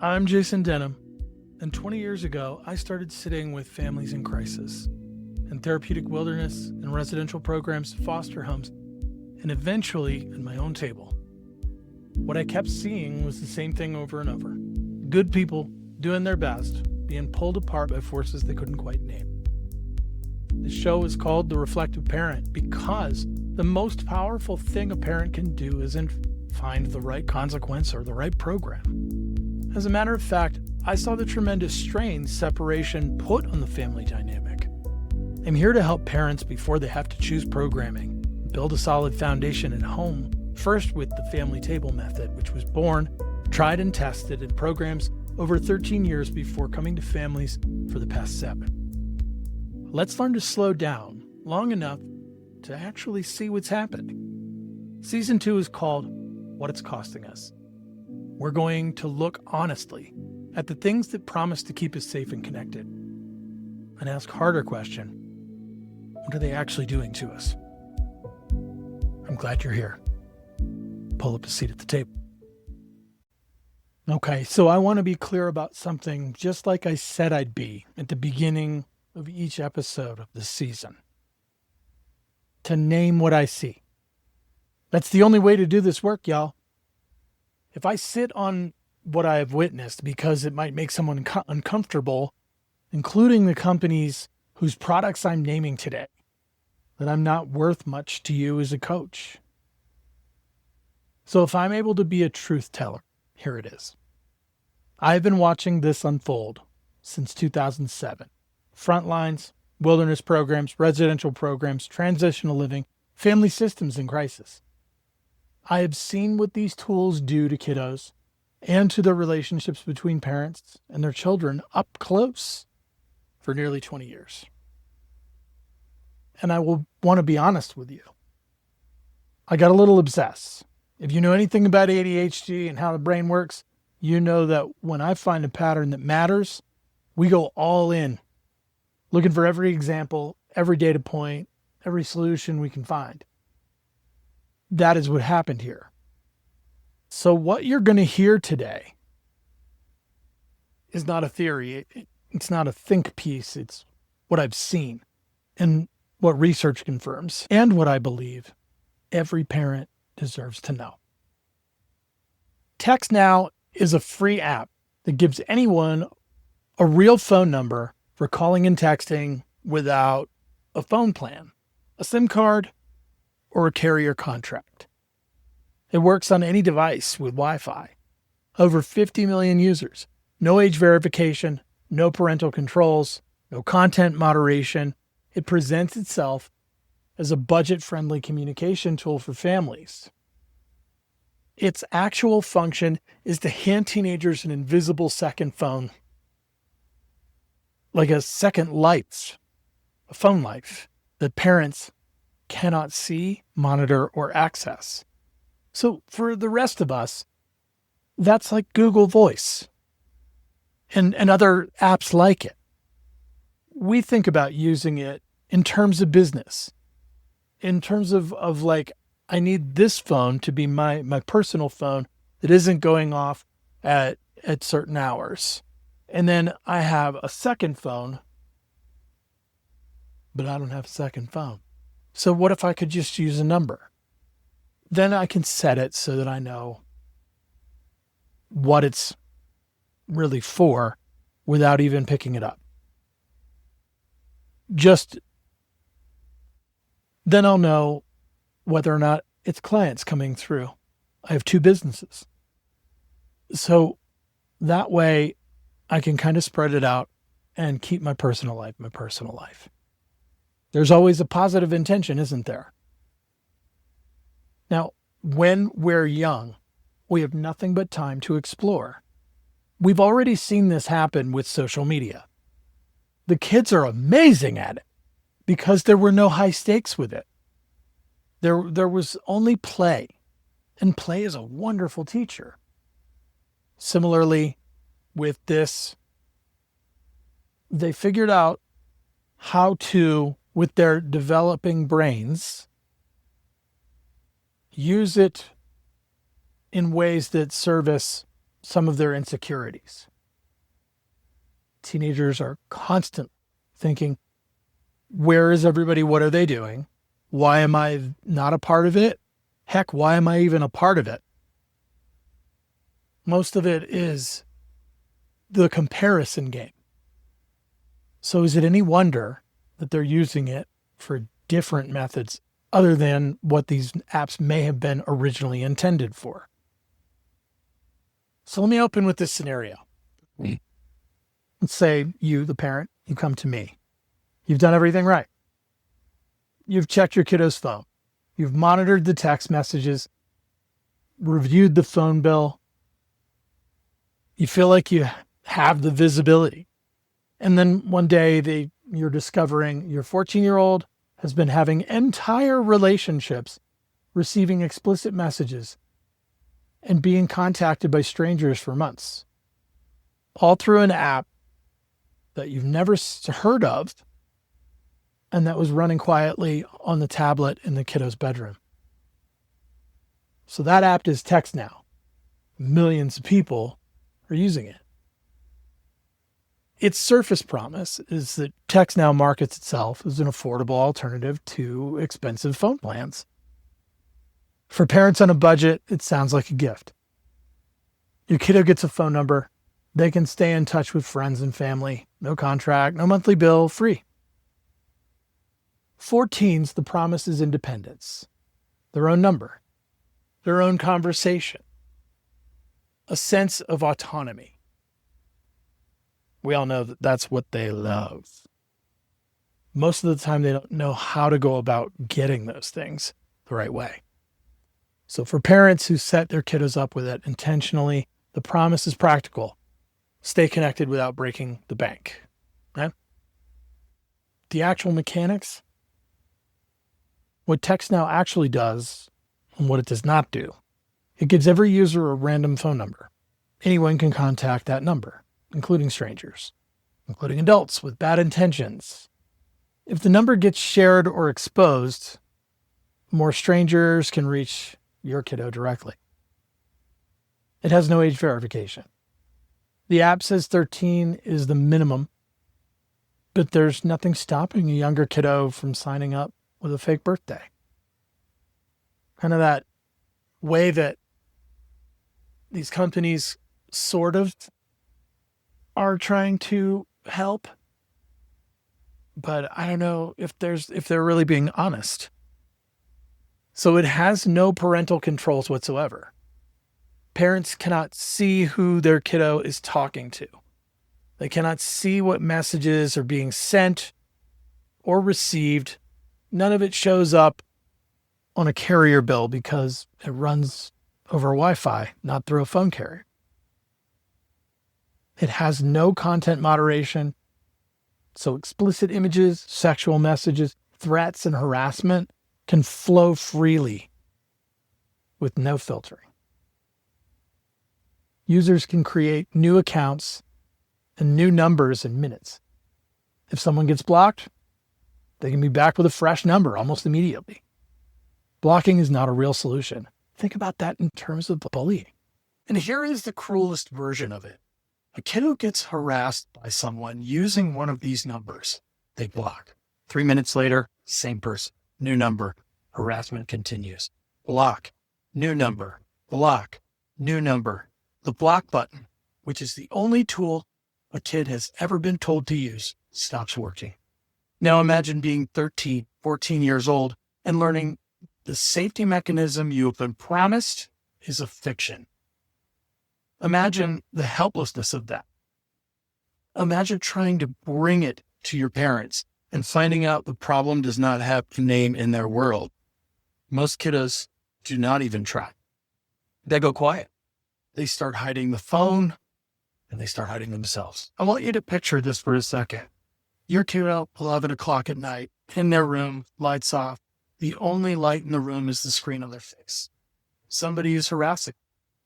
I'm Jason Denham, and 20 years ago, I started sitting with families in crisis, in therapeutic wilderness, in residential programs, foster homes, and eventually at my own table. What I kept seeing was the same thing over and over. Good people doing their best, being pulled apart by forces they couldn't quite name. The show is called The Reflective Parent because the most powerful thing a parent can do isn't find the right consequence or the right program. As a matter of fact, I saw the tremendous strain separation put on the family dynamic. I'm here to help parents before they have to choose programming, build a solid foundation at home, first with the family table method, which was born, tried and tested in programs over 13 years before coming to families for the past 7. Let's learn to slow down long enough to actually see what's happening. Season 2 is called What It's Costing Us. We're going to look honestly at the things that promise to keep us safe and connected and ask harder question, what are they actually doing to us? I'm glad you're here. Pull up a seat at the table. Okay, so I want to be clear about something just like I said I'd be at the beginning of each episode of this season. To name what I see. That's the only way to do this work, y'all. If I sit on what I have witnessed because it might make someone uncomfortable, including the companies whose products I'm naming today, then I'm not worth much to you as a coach. So if I'm able to be a truth teller, here it is. I've been watching this unfold since 2007. Frontlines, wilderness programs, residential programs, transitional living, family systems in crisis. I have seen what these tools do to kiddos and to the relationships between parents and their children up close for nearly 20 years. And I will want to be honest with you. I got a little obsessed. If you know anything about ADHD and how the brain works, you know that when I find a pattern that matters, we go all in, looking for every example, every data point, every solution we can find. That is what happened here. So what you're going to hear today is not a theory. It's not a think piece. It's what I've seen and what research confirms and what I believe every parent deserves to know. TextNow is a free app that gives anyone a real phone number for calling and texting without a phone plan, a SIM card, or a carrier contract. It works on any device with Wi-Fi. Over 50 million users. No age verification, no parental controls, no content moderation. It presents itself as a budget-friendly communication tool for families. Its actual function is to hand teenagers an invisible second phone, like a second life, a phone life that parents cannot see, monitor, or access. So for the rest of us, that's like Google Voice and other apps like it. We think about using it in terms of business, in terms of like, I need this phone to be my personal phone that isn't going off at certain hours. And then I have a second phone, but I don't have a second phone. So what if I could just use a number? Then I can set it so that I know what it's really for without even picking it up. Just then I'll know whether or not it's clients coming through. I have 2 businesses. So that way I can kind of spread it out and keep my personal life. There's always a positive intention, isn't there? Now, when we're young, we have nothing but time to explore. We've already seen this happen with social media. The kids are amazing at it because there were no high stakes with it. There was only play, and play is a wonderful teacher. Similarly, with this, they figured out how to, with their developing brains, use it in ways that service some of their insecurities. Teenagers are constantly thinking, where is everybody? What are they doing? Why am I not a part of it? Heck, why am I even a part of it? Most of it is the comparison game. So is it any wonder that they're using it for different methods other than what these apps may have been originally intended for? So let me open with this scenario. Let's say you, the parent, you come to me. You've done everything right. You've checked your kiddo's phone. You've monitored the text messages, reviewed the phone bill. You feel like you have the visibility. And then one day you're discovering your 14-year-old has been having entire relationships, receiving explicit messages, and being contacted by strangers for months, all through an app that you've never heard of and that was running quietly on the tablet in the kiddo's bedroom. So that app is TextNow. Millions of people are using it. Its surface promise is that TextNow markets itself as an affordable alternative to expensive phone plans. For parents on a budget, it sounds like a gift. Your kiddo gets a phone number. They can stay in touch with friends and family. No contract, no monthly bill, free. For teens, the promise is independence. Their own number. Their own conversation. A sense of autonomy. We all know that that's what they love. Most of the time, they don't know how to go about getting those things the right way. So for parents who set their kiddos up with it intentionally, the promise is practical. Stay connected without breaking the bank. Okay? The actual mechanics, what TextNow actually does and what it does not do, it gives every user a random phone number. Anyone can contact that number, including strangers, including adults with bad intentions. If the number gets shared or exposed, more strangers can reach your kiddo directly. It has no age verification. The app says 13 is the minimum, but there's nothing stopping a younger kiddo from signing up with a fake birthday. Kind of that way that these companies sort of are trying to help, but I don't know if they're really being honest. So it has no parental controls whatsoever. Parents cannot see who their kiddo is talking to. They cannot see what messages are being sent or received. None of it shows up on a carrier bill because it runs over Wi-Fi, not through a phone carrier. It has no content moderation. So explicit images, sexual messages, threats, and harassment can flow freely with no filtering. Users can create new accounts and new numbers in minutes. If someone gets blocked, they can be back with a fresh number almost immediately. Blocking is not a real solution. Think about that in terms of bullying. And here is the cruelest version of it. A kiddo gets harassed by someone using one of these numbers. They block. 3 minutes later, same person, new number. Harassment continues. Block, new number. Block, new number. The block button, which is the only tool a kid has ever been told to use, stops working. Now imagine being 13, 14 years old and learning the safety mechanism you have been promised is a fiction. Imagine the helplessness of that. Imagine trying to bring it to your parents and finding out the problem does not have a name in their world. Most kiddos do not even try. They go quiet. They start hiding the phone and they start hiding themselves. I want you to picture this for a second. Your kiddo, 11 o'clock at night, in their room, lights off. The only light in the room is the screen on their face. Somebody is harassing.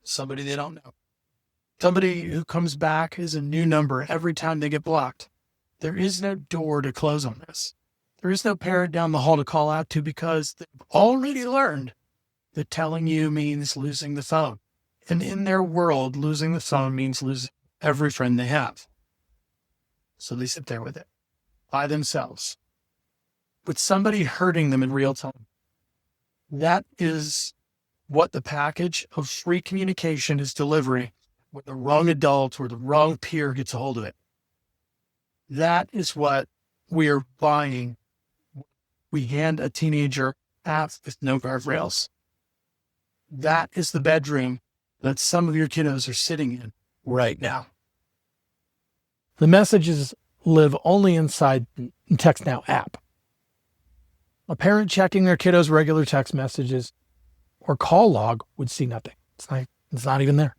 Somebody they don't know. Somebody who comes back is a new number every time they get blocked. There is no door to close on this. There is no parent down the hall to call out to because they've already learned that telling you means losing the phone. And in their world, losing the phone means losing every friend they have. So they sit there with it by themselves, with somebody hurting them in real time. That is what the package of free communication is delivering when the wrong adult or the wrong peer gets a hold of it. That is what we are buying. We hand a teenager apps with no guardrails. That is the bedroom that some of your kiddos are sitting in right now. The messages live only inside the TextNow app. A parent checking their kiddo's regular text messages or call log would see nothing. It's not even there.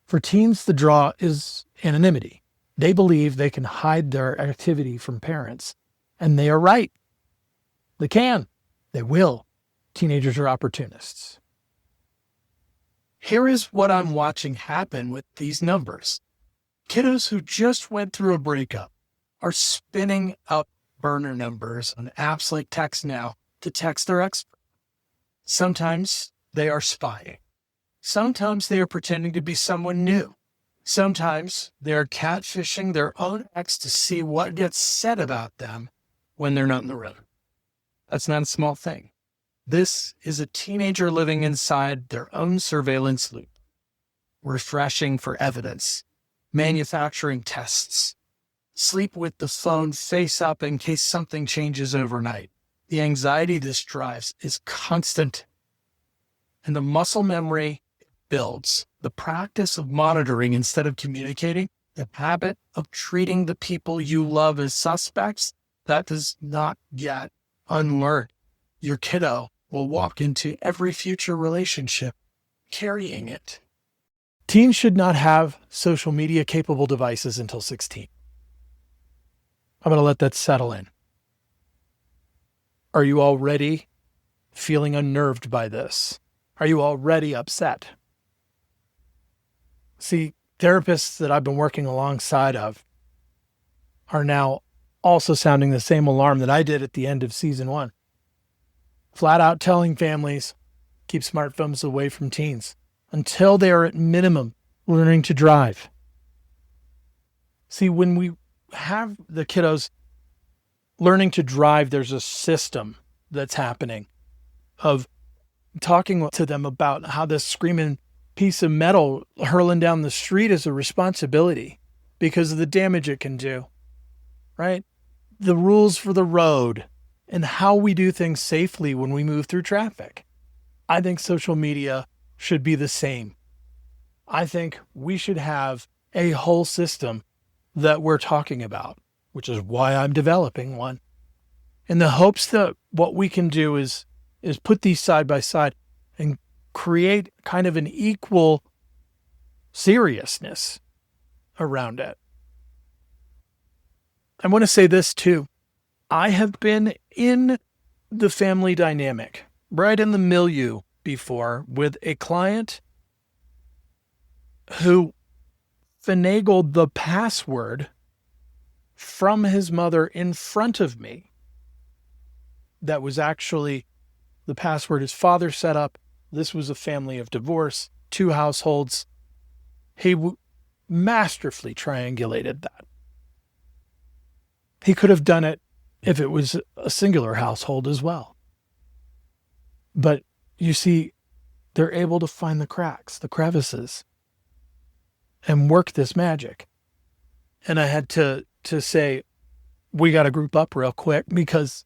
For teens, the draw is anonymity. They believe they can hide their activity from parents, and they are right. They can. They will. Teenagers are opportunists. Here is what I'm watching happen with these numbers. Kiddos who just went through a breakup are spinning up burner numbers on apps like TextNow to text their expert. Sometimes they are spying. Sometimes they are pretending to be someone new. Sometimes they are catfishing their own ex to see what gets said about them when they're not in the room. That's not a small thing. This is a teenager living inside their own surveillance loop, refreshing for evidence, manufacturing tests, sleep with the phone face up in case something changes overnight. The anxiety this drives is constant, and the muscle memory it builds, the practice of monitoring instead of communicating, the habit of treating the people you love as suspects, that does not yet unlearn. Your kiddo will walk into every future relationship carrying it. Teens should not have social media capable devices until 16. I'm going to let that settle in. Are you already feeling unnerved by this? Are you already upset? See, therapists that I've been working alongside of are now also sounding the same alarm that I did at the end of season 1. Flat out telling families, keep smartphones away from teens until they are at minimum learning to drive. See, when we have the kiddos learning to drive, there's a system that's happening of talking to them about how this screaming piece of metal hurling down the street is a responsibility because of the damage it can do, right? The rules for the road and how we do things safely when we move through traffic. I think social media should be the same. I think we should have a whole system that we're talking about, which is why I'm developing one, in the hopes that what we can do is put these side by side and create kind of an equal seriousness around it. I want to say this too. I have been in the family dynamic, right in the milieu before, with a client who finagled the password from his mother in front of me. That was actually the password his father set up. This was a family of divorce, 2 households. He masterfully triangulated that. He could have done it if it was a singular household as well. But you see, they're able to find the cracks, the crevices, and work this magic. And I had to say, we got to group up real quick because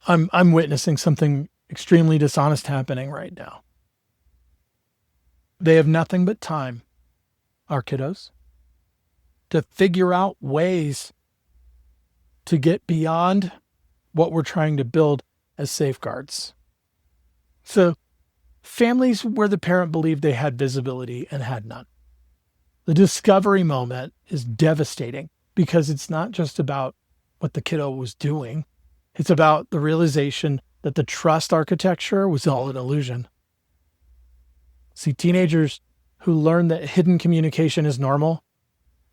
I'm witnessing something extremely dishonest happening right now. They have nothing but time, our kiddos, to figure out ways to get beyond what we're trying to build as safeguards. So families where the parent believed they had visibility and had none. The discovery moment is devastating because it's not just about what the kiddo was doing. It's about the realization that the trust architecture was all an illusion. See, teenagers who learn that hidden communication is normal,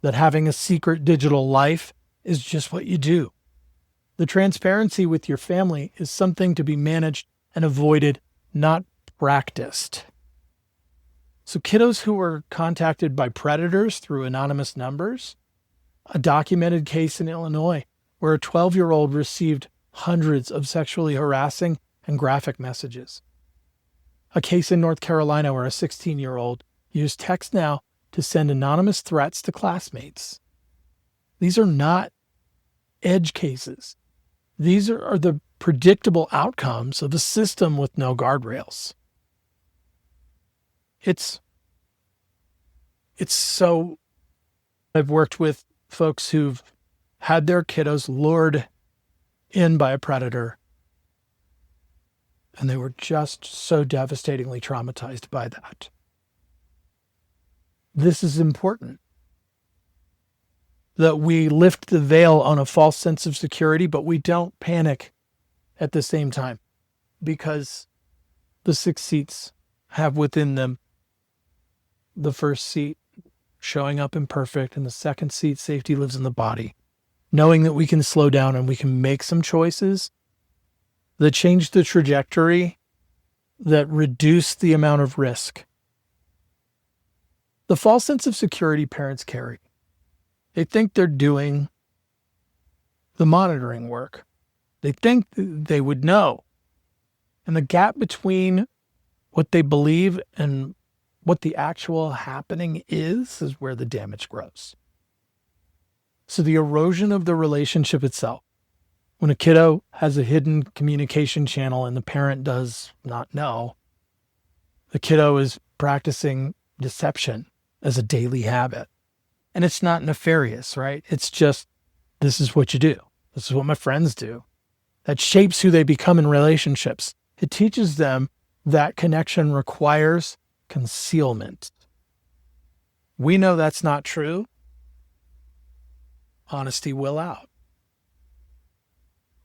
that having a secret digital life is just what you do. The transparency with your family is something to be managed and avoided, not practiced. So kiddos who were contacted by predators through anonymous numbers, a documented case in Illinois where a 12-year-old received hundreds of sexually harassing and graphic messages. A case in North Carolina where a 16-year-old used TextNow to send anonymous threats to classmates. These are not edge cases. These are the predictable outcomes of a system with no guardrails. It's so... I've worked with folks who've had their kiddos lured in by a predator, and they were just so devastatingly traumatized by that. This is important, that we lift the veil on a false sense of security, but we don't panic at the same time, because the 6 seats have within them the first seat showing up imperfect, and the second seat, safety lives in the body. Knowing that we can slow down and we can make some choices that change the trajectory, that reduce the amount of risk. The false sense of security parents carry. They think they're doing the monitoring work. They think they would know. And the gap between what they believe and what the actual happening is where the damage grows. So the erosion of the relationship itself. When a kiddo has a hidden communication channel and the parent does not know, the kiddo is practicing deception as a daily habit. And it's not nefarious, right? It's just, this is what you do. This is what my friends do. That shapes who they become in relationships. It teaches them that connection requires concealment. We know that's not true. Honesty will out.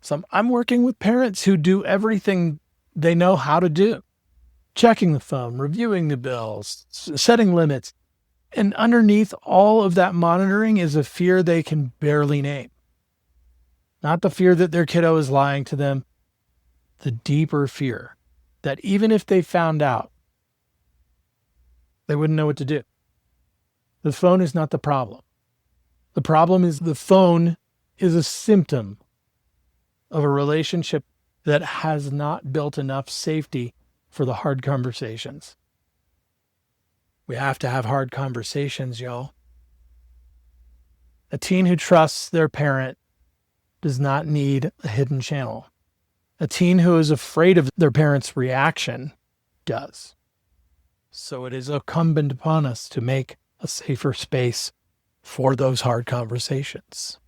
So I'm working with parents who do everything they know how to do. Checking the phone, reviewing the bills, setting limits. And underneath all of that monitoring is a fear they can barely name. Not the fear that their kiddo is lying to them. The deeper fear that even if they found out, they wouldn't know what to do. The phone is not the problem. The problem is the phone is a symptom of a relationship that has not built enough safety for the hard conversations. We have to have hard conversations, y'all. A teen who trusts their parent does not need a hidden channel. A teen who is afraid of their parent's reaction does. So it is incumbent upon us to make a safer space for those hard conversations.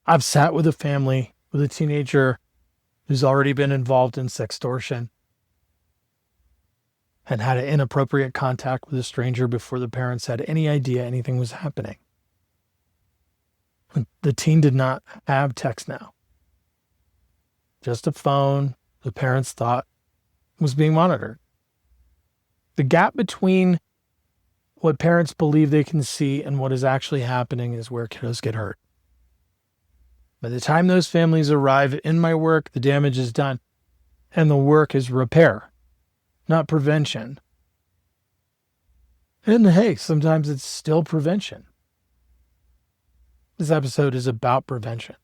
I've sat with a family with a teenager who's already been involved in sextortion and had an inappropriate contact with a stranger before the parents had any idea anything was happening. The teen did not have TextNow. Just a phone the parents thought was being monitored. The gap between what parents believe they can see and what is actually happening is where kiddos get hurt. By the time those families arrive in my work, the damage is done. And the work is repair, not prevention. And hey, sometimes it's still prevention. This episode is about prevention.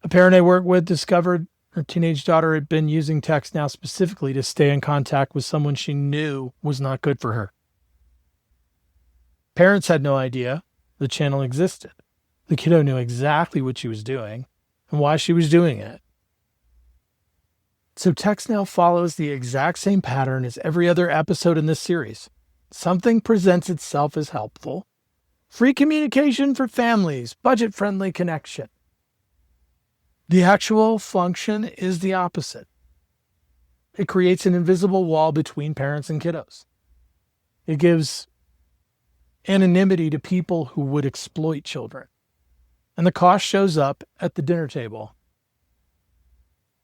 A parent I work with discovered her teenage daughter had been using TextNow specifically to stay in contact with someone she knew was not good for her. Parents had no idea the channel existed. The kiddo knew exactly what she was doing and why she was doing it. So TextNow follows the exact same pattern as every other episode in this series. Something presents itself as helpful. Free communication for families, budget-friendly connection. The actual function is the opposite. It creates an invisible wall between parents and kiddos. It gives anonymity to people who would exploit children. And the cost shows up at the dinner table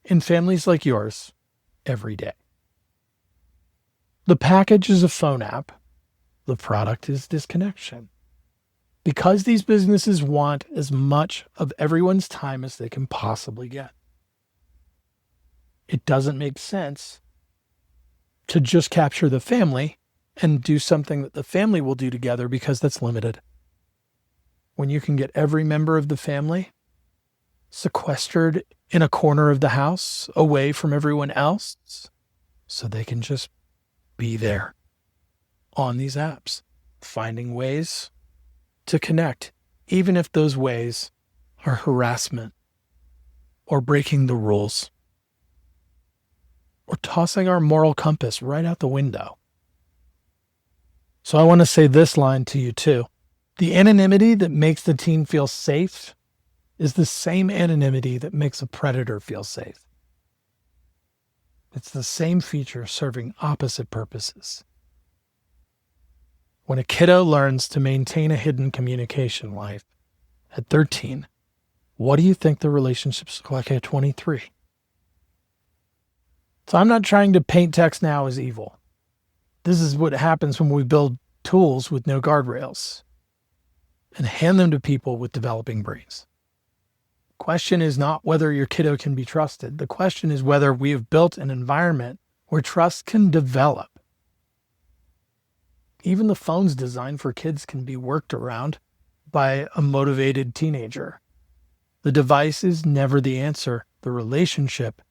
in families like yours every day. The package is a phone app. The product is disconnection. Because these businesses want as much of everyone's time as they can possibly get. It doesn't make sense to just capture the family and do something that the family will do together, because that's limited. When you can get every member of the family sequestered in a corner of the house away from everyone else so they can just be there on these apps, finding ways to connect, even if those ways are harassment or breaking the rules or tossing our moral compass right out the window. So I want to say this line to you too. The anonymity that makes the teen feel safe is the same anonymity that makes a predator feel safe. It's the same feature serving opposite purposes. When a kiddo learns to maintain a hidden communication life at 13, what do you think the relationships look like at 23? So I'm not trying to paint TextNow as evil. This is what happens when we build tools with no guardrails and hand them to people with developing brains. The question is not whether your kiddo can be trusted. The question is whether we have built an environment where trust can develop. Even the phones designed for kids can be worked around by a motivated teenager. The device is never the answer. The relationship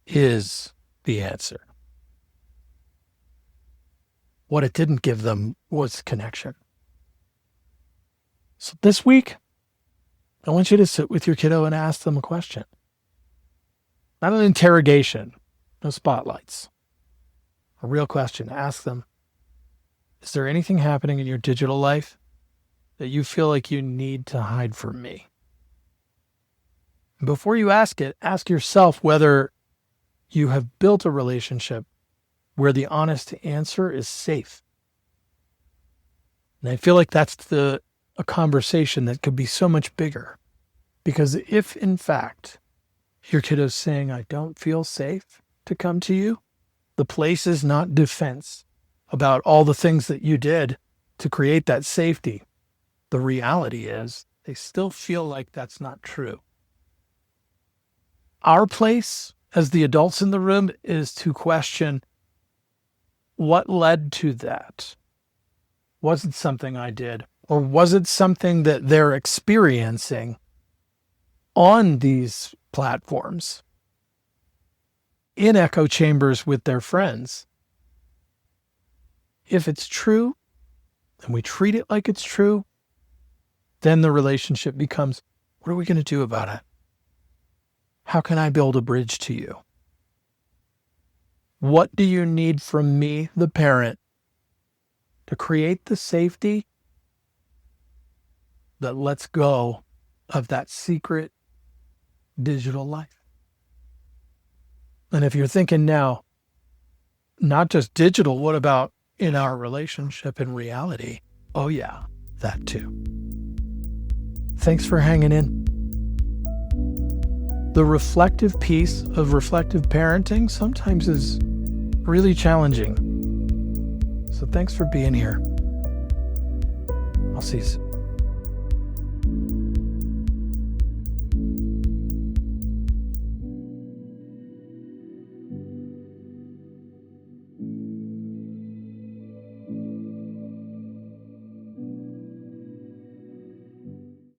is the answer. What it didn't give them was connection. So this week, I want you to sit with your kiddo and ask them a question. Not an interrogation, no spotlights. A real question. Ask them, is there anything happening in your digital life that you feel like you need to hide from me? And before you ask it, ask yourself whether you have built a relationship where the honest answer is safe. And I feel like that's a conversation that could be so much bigger. Because if, in fact, your kiddo's saying, I don't feel safe to come to you, the place is not defense about all the things that you did to create that safety. The reality is they still feel like that's not true. Our place as the adults in the room is to question, what led to that? Was it something I did? Or was it something that they're experiencing on these platforms, in echo chambers with their friends? If it's true, and we treat it like it's true, then the relationship becomes, what are we going to do about it? How can I build a bridge to you? What do you need from me, the parent, to create the safety that lets go of that secret digital life? And if you're thinking now, not just digital, what about in our relationship in reality? Oh yeah, that too. Thanks for hanging in. The reflective piece of reflective parenting sometimes is really challenging. So thanks for being here. I'll see you soon.